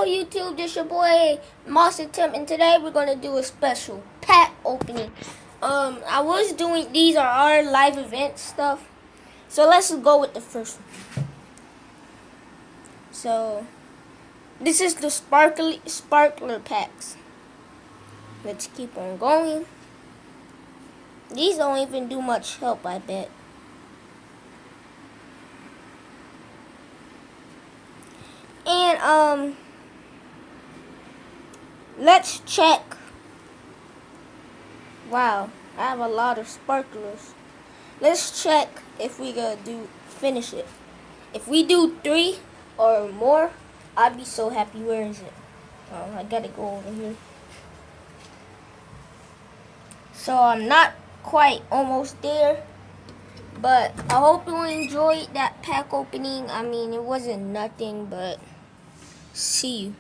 YouTube, this your boy Monster Tim, and today we're gonna do a special pack opening. I was doing these are our live event stuff, so let's go with the first one. So this is the sparkler packs. Let's keep on going. These don't even do much help, I bet. And let's check. Wow, I have a lot of sparklers. Let's check if we gonna finish it. If we do 3 or more, I'd be so happy. Where is it? Oh, I gotta go over here. So I'm not quite almost there, but I hope you enjoyed that pack opening. I mean, it wasn't nothing, but see you.